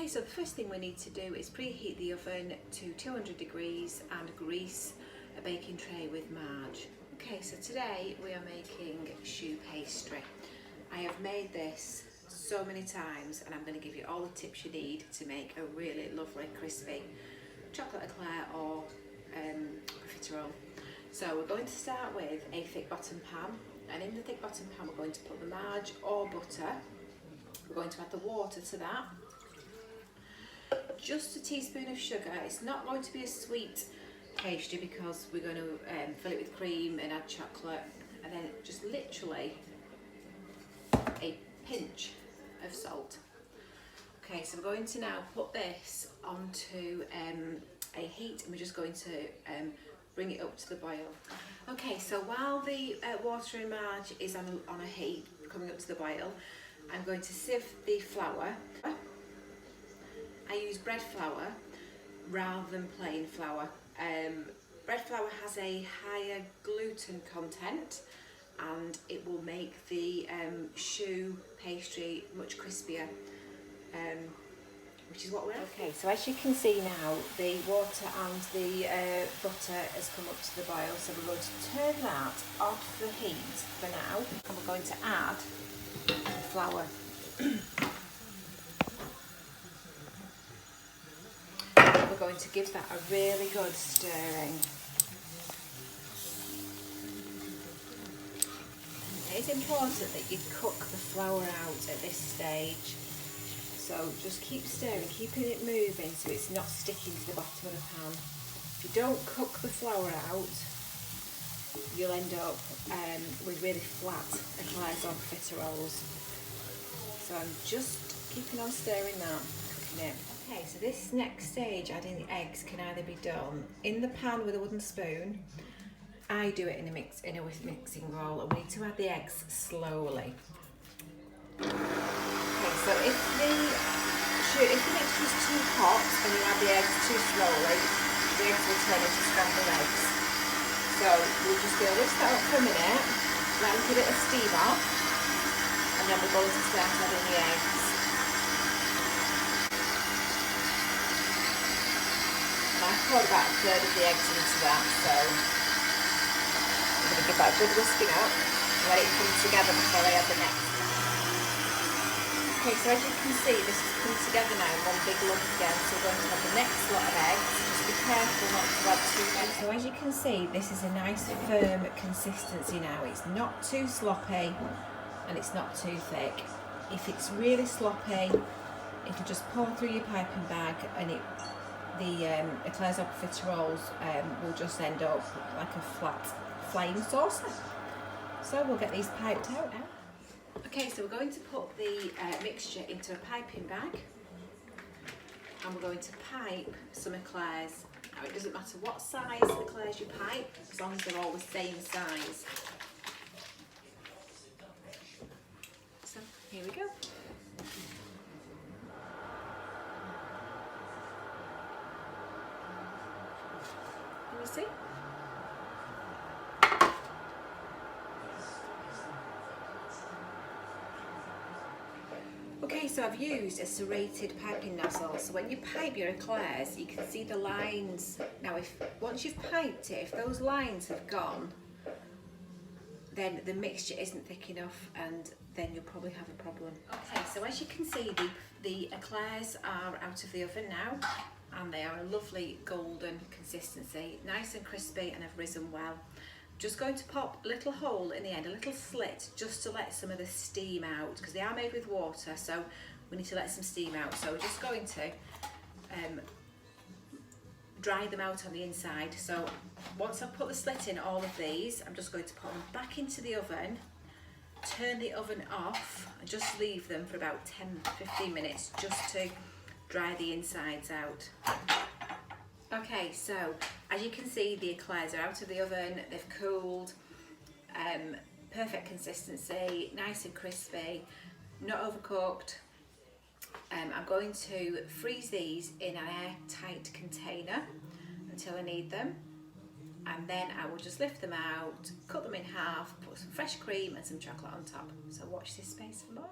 Okay, so the first thing we need to do is preheat the oven to 200 degrees and grease a baking tray with marge. Okay, so today we are making choux pastry. I have made this so many times and I'm going to give you all the tips you need to make a really lovely crispy chocolate eclair or profiterole. So we're going to start with a thick bottom pan, and in the thick bottom pan we're going to put the marge or butter. We're going to add the water to that. Just a teaspoon of sugar. It's not going to be a sweet pastry because we're going to fill it with cream and add chocolate, and then just literally a pinch of salt. Okay, so we're going to now put this onto a heat, and we're just going to bring it up to the boil. Okay, so while the water and marge is on a heat, coming up to the boil, I'm going to sift the flour. I use bread flour rather than plain flour. Bread flour has a higher gluten content and it will make the choux pastry much crispier, which is what we're after. Okay, so as you can see now, the water and the butter has come up to the boil, so we're going to turn that off the heat for now, and we're going to add the flour. We're going to give that a really good stirring. It is important that you cook the flour out at this stage. So just keep stirring, keeping it moving so it's not sticking to the bottom of the pan. If you don't cook the flour out, you'll end up with really flat eclairs or profiteroles. So I'm just keeping on stirring that, cooking it. Okay, so this next stage, adding the eggs, can either be done in the pan with a wooden spoon. I do it in a mixing bowl, and we need to add the eggs slowly. Okay, so if the mixture is too hot and you add the eggs too slowly, the eggs will turn into scrambled eggs. So we're just going to whisk that up for a minute, let a little bit of steam off, and then we're going to start adding the eggs. I've poured about a third of the eggs into that, so I'm going to give that a good whisking up and let it come together before I add the next. Okay, so as you can see, this has come together now in one big lump again, so we're going to add the next lot of eggs. Just be careful not to add too many. So as you can see, this is a nice firm consistency now. It's not too sloppy and it's not too thick. If it's really sloppy, it'll just pour through your piping bag, and the eclairs or profiteroles will just end up like a flat flying saucer. So we'll get these piped out now. Okay, so we're going to put the mixture into a piping bag, and we're going to pipe some eclairs. Now it doesn't matter what size eclairs you pipe, as long as they're all the same size. So here we go. Can you see? Okay, so I've used a serrated piping nozzle, so when you pipe your eclairs you can see the lines. Now once you've piped it, if those lines have gone, then the mixture isn't thick enough, and then you'll probably have a problem. Okay, so as you can see, the eclairs are out of the oven now, and they are a lovely golden consistency, nice and crispy, and have risen well. Just going to pop a little hole in the end, a little slit, just to let some of the steam out, because they are made with water, so we need to let some steam out. So we're just going to dry them out on the inside. So once I've put the slit in all of these, I'm just going to put them back into the oven, turn the oven off, and just leave them for about 10-15 minutes just to dry the insides out. Okay, so as you can see, the eclairs are out of the oven, they've cooled, perfect consistency, nice and crispy, not overcooked. I'm going to freeze these in an airtight container until I need them, and then I will just lift them out, cut them in half, put some fresh cream and some chocolate on top. So watch this space for more.